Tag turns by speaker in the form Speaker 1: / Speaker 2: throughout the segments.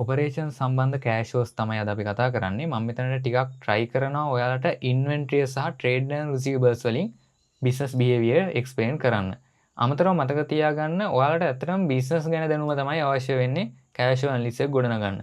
Speaker 1: Operation සම්බන්ධ cash flows තමයි අද අපි කතා කරන්නේ. මම මෙතනට ටිකක් try කරනවා ඔයාලට ඉන්වෙන්ටරි සහ ට්‍රේඩ් ඇන්ඩ් රිසීවබල්ස් වලින් බිස්නස් බිහේවියර් එක්ස්ප්ලেইন කරන්න. අමතරව මතක තියාගන්න ඔයාලට ඇත්තටම බිස්නස් ගැන දැනුම තමයි අවශ්‍ය වෙන්නේ කෑෂ් ෆ්ලෝ ඇනලිසිස් එක ගොඩනගන්න.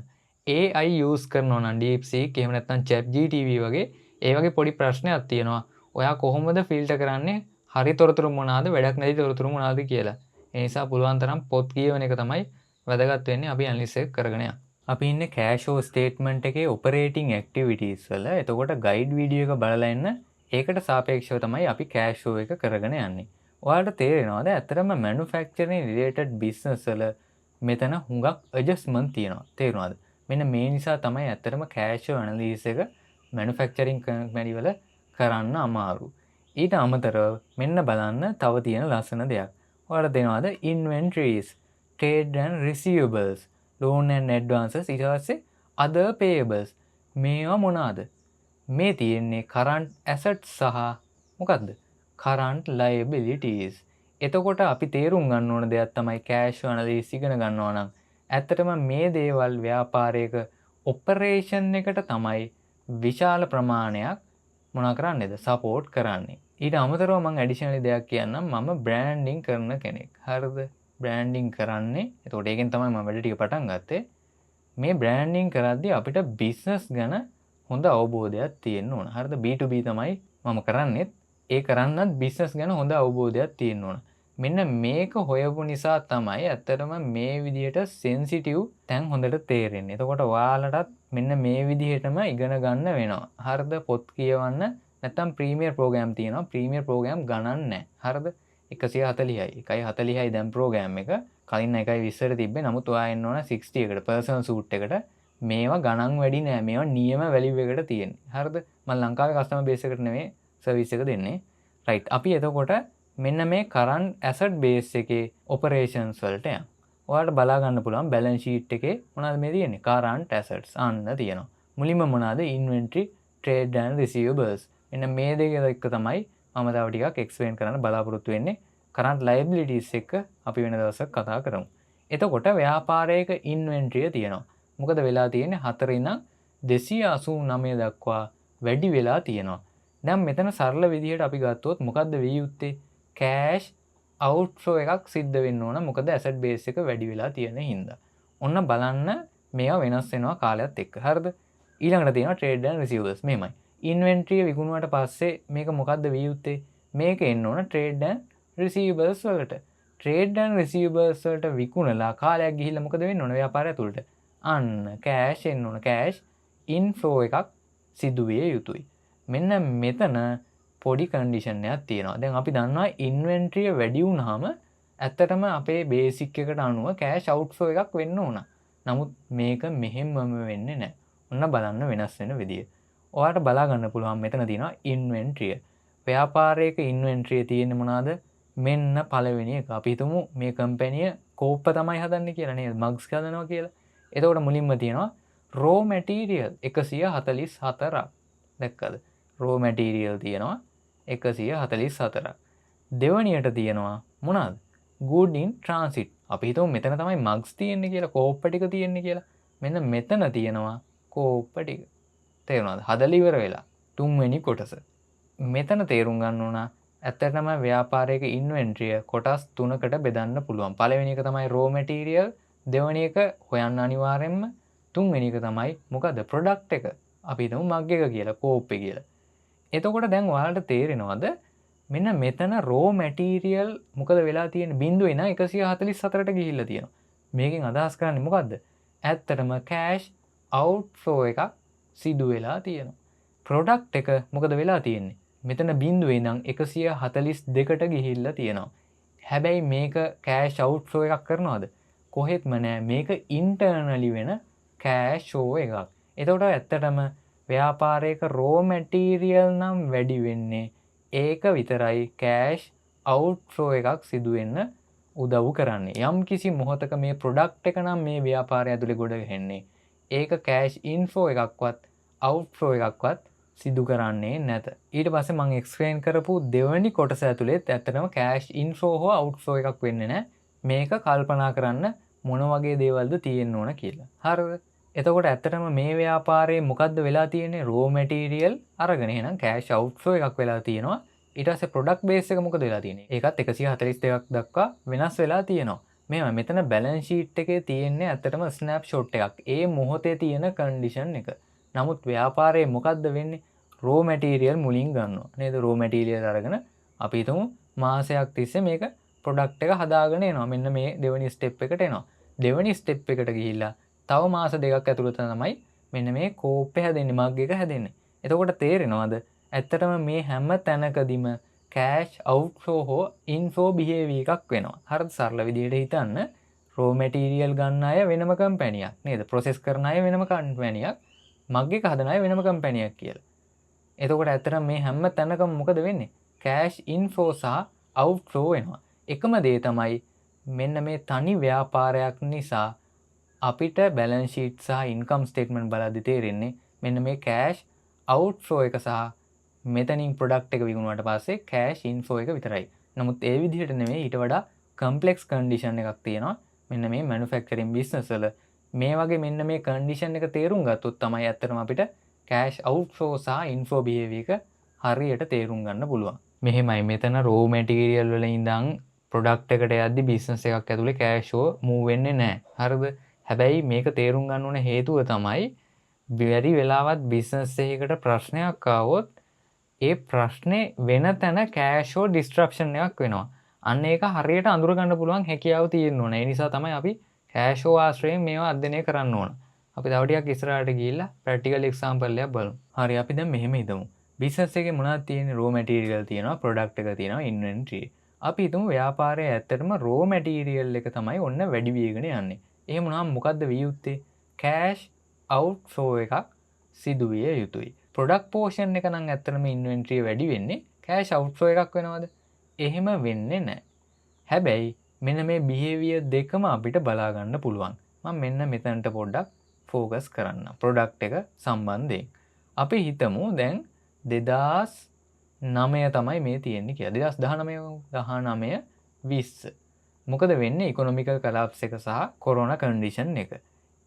Speaker 1: AI යූස් කරනවා නම් DeepSeek එහෙම නැත්නම් ChatGPT වගේ ඒ වගේ පොඩි ප්‍රශ්නයක් තියෙනවා. ඔයා කොහොමද ෆිල්ටර් කරන්නේ හරි තොරතුරු මොනවාද වැඩක් නැති තොරතුරු මොනවාද කියලා. ඒ නිසා පුළුවන් තරම් පොත් කියවන එක තමයි වැදගත් වෙන්නේ අපි ඇනලිසිස් එක කරගෙන යන්න. අපි ඉන්නේ කෑෂ් ෆ්ලෝ ස්ටේට්මන්ට් එකේ ඔපරේටිං ඇක්ටිවිටීස් වල. එතකොට ගයිඩ් වීඩියෝ එක බලලා ඉන්න. ඒකට සාපේක්ෂව තමයි අපි කෑෂ් ෆ්ලෝ එක කරගෙන යන්නේ. ඔයාලට තේරෙනවද ඇත්තටම මැනුෆැක්චරින් රිලේටඩ් බිස්නස් වල මෙතන හුඟක් ඇඩ්ජස්ට්මන්ට් තියෙනවා. තේරුණාද? මෙන්න මේ නිසා තමයි ඇත්තටම කෑෂ් ෆ්ලෝ ඇනලිසිස් එක මැනුෆැක්චරින් කම්පැනි වල කරන්න අමාරු. ඊට අමතරව මෙන්න බලන්න තව තියෙන ලස්සන දෙයක්. ඔයාලට දෙනවද ඉන්වෙන්ටරිස්, trade and receivables, loan and advances, ඊට පස්සේ other payables. මේවා මොනවාද? මේ තියෙන්නේ current assets සහ මොකද්ද? current liabilities. එතකොට අපි තේරුම් ගන්න ඕන දෙයක් තමයි cash analysis ඉගෙන ගන්නවා නම් ඇත්තටම මේ දේවල් ව්‍යාපාරයක ඔපරේෂන් එකට තමයි විශාල ප්‍රමාණයක් මොනා කරන්නේද? සපෝට් කරන්නේ. ඊට අමතරව මම ඇඩිෂනලි දෙයක් කියන්නම්. මම බ්‍රෑන්ඩින් කරන කෙනෙක්. හරිද? බ්‍රෑන්ඩින් කරන්නේ. එතකොට ඒකෙන් තමයි මම වැඩ ටික පටන් ගත්තේ. මේ බ්‍රෑන්ඩින් කරද්දී අපිට බිස්නස් ගැන හොඳ අවබෝධයක් තියෙන්න ඕන. හරිද? B2B තමයි මම කරන්නේත්. ඒ කරන්නත් බිස්නස් ගැන හොඳ අවබෝධයක් තියෙන්න ඕන. මෙන්න මේක හොයපු නිසා තමයි ඇත්තටම මේ විදිහට සෙන්සිටිව් තැන් හොඳට තේරෙන්නේ. එතකොට ඔයාලටත් මෙන්න මේ විදිහටම ඉගෙන ගන්න වෙනවා. හරිද? පොත් කියවන්න නැත්තම් ප්‍රීමියර් ප්‍රෝග්‍රෑම් තියෙනවා. ප්‍රීමියර් ප්‍රෝග්‍රෑම් ගණන් නැහැ. හරිද? 140යි 140යි දැන් ප්‍රෝග්‍රෑම් එක. කලින් 1.20ට තිබ්බේ. නමුත් ඔයා එන්න ඕන 60 එකට පර්සනල් සූට් එකට. මේවා ගණන් වැඩි නෑ. මේවා නියම වැලියු එකට තියෙන්නේ. හරිද? මම ලංකාවේ කස්ටමර් බේස් එකට නෙමෙයි සර්විස් එක දෙන්නේ. රයිට්. අපි එතකොට මෙන්න මේ කරන්ට් ඇසට් බේස් එකේ ඔපරේෂන්ස් වලට යන්න. ඔයාලට බලා ගන්න පුළුවන් බැලන්ස් ෂීට් එකේ මොනවද මේ තියෙන්නේ? කරන්ට් ඇසට්ස් අන්න තියෙනවා. මුලින්ම මොනවද? ඉන්වෙන්ටරි, ට්‍රේඩ් ඇන්ඩ් රිසීවබල්ස්. මෙන්න මේ දෙක එක්ක තමයි මම තව ටිකක් එක්ස්ප්ලেইন කරන්න බලාපොරොත්තු වෙන්නේ. කරන්ට් ලයබිලිටිස් එක්ක අපි වෙන දවසක් කතා කරමු. එතකොට ව්‍යාපාරයක ඉන්වෙන්ටරිය තියෙනවා. මොකද වෙලා තියෙන්නේ 4 ඉඳන් 289 දක්වා වැඩි වෙලා තියෙනවා. දැන් මෙතන සරල විදිහට අපි ගත්තොත් මොකද්ද වෙයි යුත්තේ? කෑෂ් අවුට්ෆ්ලෝ එකක් සිද්ධ වෙන්න ඕන. මොකද ඇසට් බේස් එක වැඩි වෙලා තියෙන හින්දා. ඔන්න බලන්න මේවා වෙනස් වෙනවා කාලයත් එක්ක. හරිද? ඊළඟට තියෙනවා ට්‍රේඩ් ඇන්ඩ් රිසීවබල්ස්. මේමයි. ඉන්වෙන්ටරිය විකුණුවාට පස්සේ මේක මොකද්ද වෙයි යුත්තේ? මේක එන්න ඕන ට්‍රේඩ් ඇන්ඩ් රිසීවබල්ස් වලට. ට්‍රේඩ් ඇන්ඩ් රිසීවබල්ස් වලට විකුණලා කාලයක් ගිහිල්ලා මොකද වෙන්න ඕන ව්‍යාපාරය ඇතුළට? අන්න කෑෂ් එන්න ඕන. කෑෂ් ඉන්ෆ්ලෝ එකක් සිදු විය යුතුයි. මෙන්න මෙතන පොඩි කන්ඩිෂන් එකක් තියෙනවා. දැන් අපි දන්නවා ඉන්වෙන්ටරිය වැඩි වුණාම ඇත්තටම අපේ බේසික් එකට අනුව කෑෂ් අවුට්ෆ්ලෝ එකක් වෙන්න ඕන. නමුත් මේක මෙහෙමම වෙන්නේ නැහැ. ඔන්න බලන්න වෙනස් වෙන විදිය. ඔයාලට බලා ගන්න පුළුවන් මෙතන තියෙනවා ඉන්වෙන්ටරිය. ව්‍යාපාරයක ඉන්වෙන්ටරිය තියෙන්නේ මොනවාද? මෙන්න පළවෙනි එක. අපි හිතමු මේ කම්පැනිය කෝප්ප තමයි හදන්නේ කියලා නේද? මග්ස් හදනවා කියලා. එතකොට මුලින්ම තියෙනවා raw material 144ක්. දැක්කද? raw material තියෙනවා 144ක්. දෙවනියට තියෙනවා මොනවාද? good in transit. අපි හිතමු මෙතන තමයි මග්ස් තියෙන්නේ කියලා, කෝප්ප ටික තියෙන්නේ කියලා. මෙන්න මෙතන තියෙනවා කෝප්ප ටික. තේරුණාද? හදලා ඉවර වෙලා. තුන්වෙනි කොටස. මෙතන තේරුම් ගන්න ඕන ඇත්තටම ව්‍යාපාරයක ඉන්වෙන්ටරිය කොටස් 3කට බෙදන්න පුළුවන්. පළවෙනි එක තමයි raw material, දෙවෙනි එක හොයන්න අනිවාර්යෙන්ම, තුන්වෙනි එක තමයි මොකද්ද? product එක. අපි හිතමු මග් එක කියලා, කෝප් එක කියලා. එතකොට දැන් ඔයාලට තේරෙනවද මෙන්න මෙතන raw material මොකද වෙලා තියෙන්නේ? බිඳුවේ නා 144ට ගිහිල්ලා තියෙනවා. මේකෙන් අදහස් කරන්නේ මොකද්ද? ඇත්තටම cash outflow එකක් සිදු වෙලා තියෙනවා. product එක මොකද වෙලා තියෙන්නේ? මෙතන බිඳුවේ ඉඳන් 142ට ගිහිල්ලා තියෙනවා. හැබැයි මේක cash outflow එකක් කරනවද? කොහෙත්ම නෑ. මේක internally වෙන cash show එකක්. එතකොට ඇත්තටම ව්‍යාපාරයක raw material නම් වැඩි වෙන්නේ ඒක විතරයි cash outflow එකක් සිදු වෙන්න උදව් කරන්නේ. යම් කිසි මොහොතක මේ product එක නම් මේ ව්‍යාපාරය ඇතුලේ ගොඩ ගැහෙන්නේ. ඒක cash inflow එකක්වත් outflow එකක්වත් සිදු කරන්නේ නැත. ඊට පස්සේ මම එක්ස්ප්ලেইন කරපු දෙවෙනි කොටස ඇතුලේ ඇත්තටම cash inflow හෝ outflow එකක් වෙන්නේ නැහැ. මේක කල්පනා කරන්න මොන වගේ දේවල්ද තියෙන්න ඕන කියලා. හරිද? එතකොට ඇත්තටම මේ ව්‍යාපාරයේ මොකද්ද වෙලා තියෙන්නේ? raw material අරගෙන එහෙනම් cash outflow එකක් වෙලා තියෙනවා. ඊට පස්සේ product base එක මොකද වෙලා තියෙන්නේ? ඒකත් 142ක් දක්වා වෙනස් වෙලා තියෙනවා. මේවා මෙතන balance sheet එකේ තියෙන්නේ ඇත්තටම snapshot එකක්. ඒ මොහොතේ තියෙන condition එක. නමුත් ව්‍යාපාරයේ මොකද්ද වෙන්නේ? raw material මුලින් ගන්නවා. නේද? raw material අරගෙන අපි හිතමු මාසයක් තිස්සේ මේක product එක හදාගෙන එනවා. මෙන්න මේ දෙවෙනි step එකට එනවා. දෙවෙනි step එකට ගිහිල්ලා තව මාස දෙකක් ඇතුළත තමයි මෙන්න මේ කෝප්පේ හැදෙන්නේ, මග් එක හැදෙන්නේ. එතකොට තේරෙනවද? ඇත්තටම මේ හැම තැනකදීම cash outflow හෝ inflow behavior එකක් වෙනවා. හරිද? සරල විදිහට හිතන්න raw material ගන්න අය වෙනම කම්පැනියක් නේද? process කරන අය වෙනම කම්පැනියක්, මග් එක හදන අය වෙනම කම්පැනියක් කියලා. එතකොට ඇත්තටම මේ හැම තැනකම මොකද වෙන්නේ? cash inflow සහ outflow වෙනවා. එකම දේ තමයි මෙන්න මේ තනි ව්‍යාපාරයක් නිසා අපිට balance sheet සහ income statement බලද්දි තේරෙන්නේ මෙන්න මේ cash outflow එක සහ මෙතනින් product එක විකුණුවාට පස්සේ cash inflow එක විතරයි. නමුත් ඒ විදිහට නෙමෙයි, ඊට වඩා complex condition එකක් තියෙනවා මෙන්න මේ manufacturing business වල. මේ වගේ මෙන්න මේ condition එක තේරුම් ගත්තොත් තමයි ඇත්තටම අපිට cash outflow සහ inflow behavior එක හරියට තේරුම් ගන්න පුළුවන්. මෙහෙමයි මෙතන raw material වල ඉඳන් product එකට යද්දි business එකක් ඇතුලේ cash flow move වෙන්නේ නැහැ. හරිද? හැබැයි මේක තේරුම් ගන්න ඕන හේතුව තමයි බැරි වෙලාවත් business එකකට ප්‍රශ්නයක් ආවොත් ඒ ප්‍රශ්නේ වෙන තැන cash flow disruption එකක් වෙනවා. අන්න ඒක හරියට අඳුර ගන්න පුළුවන් හැකියාව තියෙන්න ඕන. ඒ නිසා තමයි අපි cash flow ආශ්‍රයෙන් මේවා අධ්‍යයනය කරන්න ඕන. අපි තව ටිකක් ඉස්සරහට ගිහිල්ලා practical example එකක් බලමු. හරි, අපි දැන් මෙහෙම හිතමු. business එකේ මොනවද තියෙන්නේ? raw material තියෙනවා, product එක තියෙනවා, inventory. අපි හිතමු ව්‍යාපාරයේ ඇත්තටම raw material එක තමයි ඔන්න වැඩි වේගන යන්නේ. එහෙම වුණාම මොකද්ද විය යුත්තේ? cash outflow එකක් සිදු විය යුතුයි. product portion එක නම් ඇත්තටම inventory වැඩි වෙන්නේ cash outflow එකක් වෙනවද? එහෙම වෙන්නේ නැහැ. හැබැයි මෙන්න මේ behavior දෙකම අපිට බලා ගන්න පුළුවන්. මම මෙන්න මෙතනට පොඩ්ඩක් focus කරන්න. product එක සම්බන්ධයෙන්. අපි හිතමු දැන් 2009 තමයි මේ තියෙන්නේ කියලා. 2019 20 මොකද වෙන්නේ? ඉකොනොමිකල් කලාප්ස් එක සහ කොරෝනා කන්ඩිෂන් එක.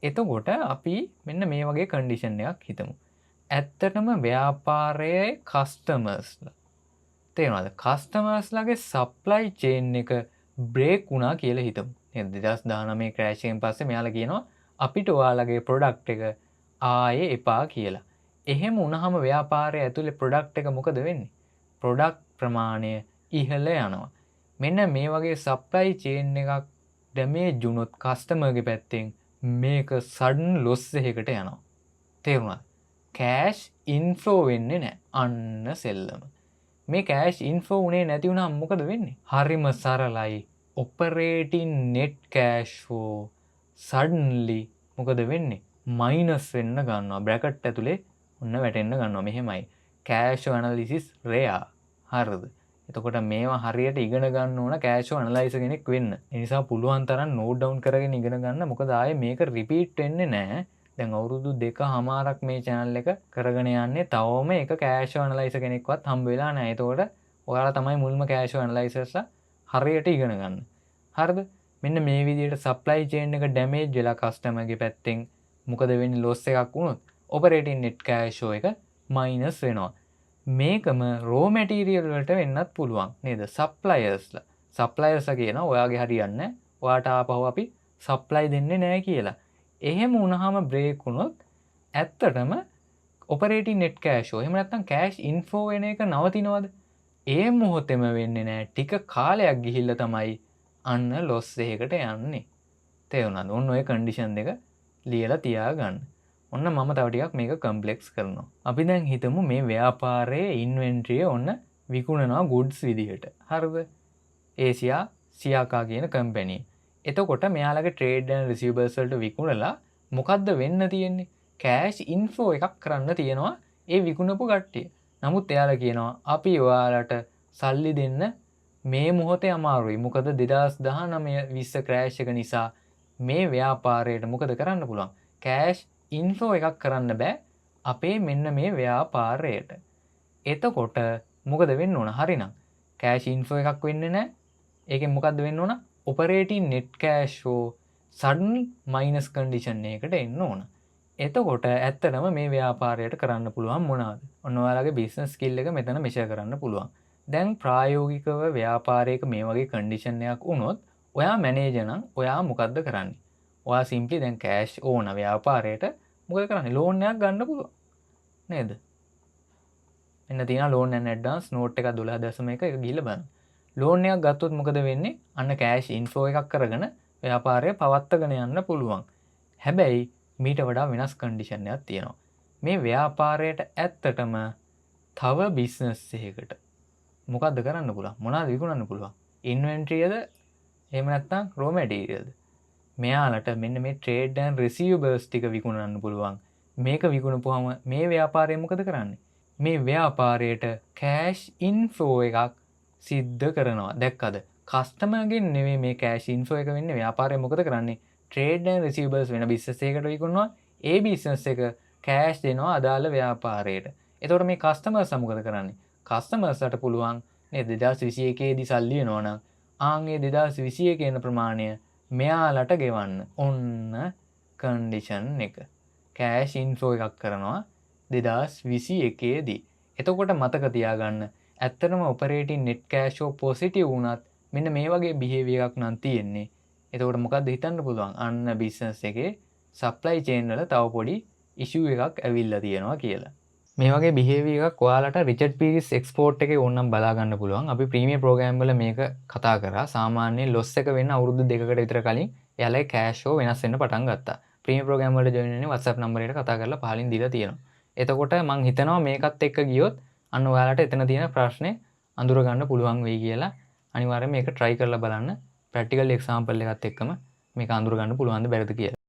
Speaker 1: එතකොට අපි මෙන්න මේ වගේ කන්ඩිෂන් එකක් හිතමු. ඇත්තටම ව්‍යාපාරයේ කස්ටමර්ස්ලා තේරෙනවද? කස්ටමර්ස්ලාගේ සප්ලයි චේන් එක බ්‍රේක් වුණා කියලා හිතමු. නේද? 2019 ක්‍රෑෂ් එකෙන් පස්සේ මෙයාලා කියනවා අපිට ඔයාලගේ ප්‍රොඩක්ට් එක ආයේ එපා කියලා. එහෙම වුණාම ව්‍යාපාරයේ ඇතුලේ ප්‍රොඩක්ට් එක මොකද වෙන්නේ? ප්‍රොඩක්ට් ප්‍රමාණය ඉහළ යනවා. මෙන්න මේ වගේ සප්ලයි චේන් එකක් ඩැමේජ් වුණොත් කස්ටමර්ගේ පැත්තෙන් මේක සඩන් ලොස් එකකට යනවා. තේරුණාද? කෑෂ් ඉන්ෆ්ලෝ වෙන්නේ නැහැ. අන්න සෙල්ලම. මේ කෑෂ් ඉන්ෆ්ලෝ උනේ නැති වුණාම මොකද වෙන්නේ? හරිම සරලයි. ඔපරේටින් නෙට් කෑෂ් ෆ්ලෝ සඩන්ලි මොකද වෙන්නේ? මයිනස් වෙන්න ගන්නවා. බ්‍රැකට් ඇතුලේ ඔන්න වැටෙන්න ගන්නවා. මෙහෙමයි. කෑෂ් ඇනලිසිස් රෙයා. හරිද? එතකොට මේවා හරියට ඉගෙන ගන්න ඕන කෑෂ් ෆ්ලෝ ඇනලයිසර් කෙනෙක් වෙන්න. ඒ නිසා පුළුවන් තරම් නෝට් ඩවුන් කරගෙන ඉගෙන ගන්න. මොකද ආයේ මේක රිපීට් වෙන්නේ නැහැ. දැන් අවුරුදු 2කමාරක් මේ channel එක කරගෙන යන්නේ. තවම එක කෑෂ් ෆ්ලෝ ඇනලයිසර් කෙනෙක්වත් හම්බ වෙලා නැහැ. එතකොට ඔයාලා තමයි මුල්ම කෑෂ් ෆ්ලෝ ඇනලයිසර්ස්ලා හරියට ඉගෙන ගන්න. හරිද? මෙන්න මේ විදිහට සප්ලයි චේන් එක ඩැමේජ් වෙලා කස්ටමර්ගේ පැත්තෙන් මොකද වෙන්නේ? ලොස් එකක් වුණොත් ඔපරේටින් නෙට් කෑෂ් ෆ්ලෝ එක මයිනස් වෙනවා. මේකම raw material වලට වෙන්නත් පුළුවන් නේද? සප්ලයර්ස්ලා. සප්ලයර්ස්ලා කියනවා ඔයාගේ හරියන්නේ නැහැ. ඔයාට ආපහු අපි සප්ලයි දෙන්නේ නැහැ කියලා. එහෙම වුණාම බ්‍රේක් වුණොත් ඇත්තටම ඔපරේටින් නෙට් කෑෂ් ෆ්ලෝ එහෙම නැත්නම් කෑෂ් ඉන්ෆ්ලෝ වෙන එක නවතිනවද? ඒ මොහොතේම වෙන්නේ නැහැ. ටික කාලයක් ගිහිල්ලා තමයි අන්න ලොස් එකකට යන්නේ. තේරුණාද? ඔන්න ඔය කන්ඩිෂන් දෙක ලියලා තියාගන්න. ඔන්න මම තව ටිකක් මේක කම්ප්ලෙක්ස් කරනවා. අපි දැන් හිතමු මේ ව්‍යාපාරයේ ඉන්වෙන්ටරිය ඔන්න විකුණනවා goods විදිහට. හරිද? ඒසියා සියාකා කියන කම්පැනි. එතකොට මෙයාලගේ trade and receivables වලට විකුණලා මොකද්ද වෙන්න තියෙන්නේ? cash inflow එකක් කරන්න තියෙනවා ඒ විකුණපු කට්ටිය. නමුත් එයාලා කියනවා අපි ඔයාලට සල්ලි දෙන්න මේ මොහොතේ අමාරුයි. මොකද 2019 20 ක්‍රෑෂ් එක නිසා මේ ව්‍යාපාරයට මොකද කරන්න පුළුවන්? cash inflow එකක් කරන්න බෑ අපේ මෙන්න මේ ව්‍යාපාරයට. එතකොට මොකද වෙන්න ඕන? හරිනම් cash inflow එකක් වෙන්නේ නැහැ. ඒකෙන් මොකද්ද වෙන්න ඕන? operating net cash flow sudden minus condition එකකට එන්න ඕන. එතකොට ඇත්තටම මේ ව්‍යාපාරයට කරන්න පුළුවන් මොනවද? ඔන්න ඔයාලගේ බිස්නස් ස්කිල් එක මෙතන මෙෂර් කරන්න පුළුවන්. දැන් ප්‍රායෝගිකව ව්‍යාපාරයක මේ වගේ කන්ඩිෂන් එකක් වුණොත් ඔයා මැනේජර් නම් ඔයා මොකද්ද කරන්නේ? ඔයා සිම්ප්ලි දැන් කෑෂ් ඕන ව්‍යාපාරයට මොකද කරන්නේ? ලෝන් එකක් ගන්න පුළුවන්. නේද? එන්න තියෙනවා ලෝන් ඇන් ඇඩ්වාන්ස් නෝට් එක 12.1 එක ගිහිල්ලා බලන්න. ලෝන් එකක් ගත්තොත් මොකද වෙන්නේ? අන්න කෑෂ් ඉන්ෆ්ලෝ එකක් කරගෙන ව්‍යාපාරය පවත්වාගෙන යන්න පුළුවන්. හැබැයි මීට වඩා වෙනස් කන්ඩිෂන් එකක් තියෙනවා. මේ ව්‍යාපාරයට ඇත්තටම තව බිස්නස් එකකට මොකද්ද කරන්න පුළුවන්? මොනවද විකුණන්න පුළුවන්? ඉන්වෙන්ටරියද? එහෙම නැත්නම් රෝ මැටීරියල්ද? මෙයාලට මෙන්න මේ ට්‍රේඩ් ඇන්ඩ් රිසීවබල්ස් ටික විකුණන්න පුළුවන්. මේක විකුණපුවම මේ ව්‍යාපාරය මොකද කරන්නේ? මේ ව්‍යාපාරයට කෑෂ් ඉන්ෆ්ලෝ එකක් සිද්ධ කරනවා. දැක්කද? කස්ටමර්ගෙන් නෙවෙයි මේ කෑෂ් ඉන්ෆ්ලෝ එක වෙන්නේ. ව්‍යාපාරය මොකද කරන්නේ? ට්‍රේඩ් ඇන්ඩ් රිසීවබල්ස් වෙන බිස්නස් එකකට විකුණනවා. ඒ බිස්නස් එක කෑෂ් දෙනවා අදාළ ව්‍යාපාරයට. එතකොට මේ කස්ටමර්ස් මොකද කරන්නේ? කස්ටමර්ස්ට පුළුවන් මේ 2021 දී සල්ලි එනවා නම් ආන් ඒ 2021 එන ප්‍රමාණය මෙයාලට ගෙවන්න. ඔන්න කන්ඩිෂන් එක. කෑෂ් ඉන්ෆ්ලෝ එකක් කරනවා 2021 දී. එතකොට මතක තියාගන්න ඇත්තටම operating net cash flow positive වුණත් මෙන්න මේ වගේ බිහේවියර් එකක් නම් තියෙන්නේ. එතකොට මොකක්ද හිතන්න පුළුවන්? අන්න බිස්නස් එකේ සප්ලයි චේන් වල තව පොඩි ඉෂුව එකක් ඇවිල්ලා තියෙනවා කියලා. මේ වගේ බිහේවියර් එකක් ඔයාලට රිචඩ් පීරිස් එක්ස්පෝර්ට් එකේ ඕනනම් බලා ගන්න පුළුවන්. අපි ප්‍රීමියර් ප්‍රෝග්‍රෑම් වල මේක කතා කරා. සාමාන්‍යයෙන් ලොස් එක වෙන්න අවුරුදු 2කට විතර කලින් එයාලගේ කෑෂ් ෆ්ලෝ වෙනස් වෙන්න පටන් ගත්තා. ප්‍රීමියර් ප්‍රෝග්‍රෑම් වලට ජොයින් වෙන්නේ WhatsApp නම්බරයට කතා කරලා පහලින් දීලා තියෙනවා. එතකොට මම හිතනවා මේකත් එක්ක ගියොත් අන්න ඔයාලට එතන තියෙන ප්‍රශ්නේ අඳුර ගන්න පුළුවන් වෙයි කියලා. අනිවාර්යයෙන් මේක try කරලා බලන්න. ප්‍රැක්ටිකල් එක්සාම්පල් එකත් එක්කම මේක අඳුර ගන්න පුළුවන්ද බැරිද කියලා.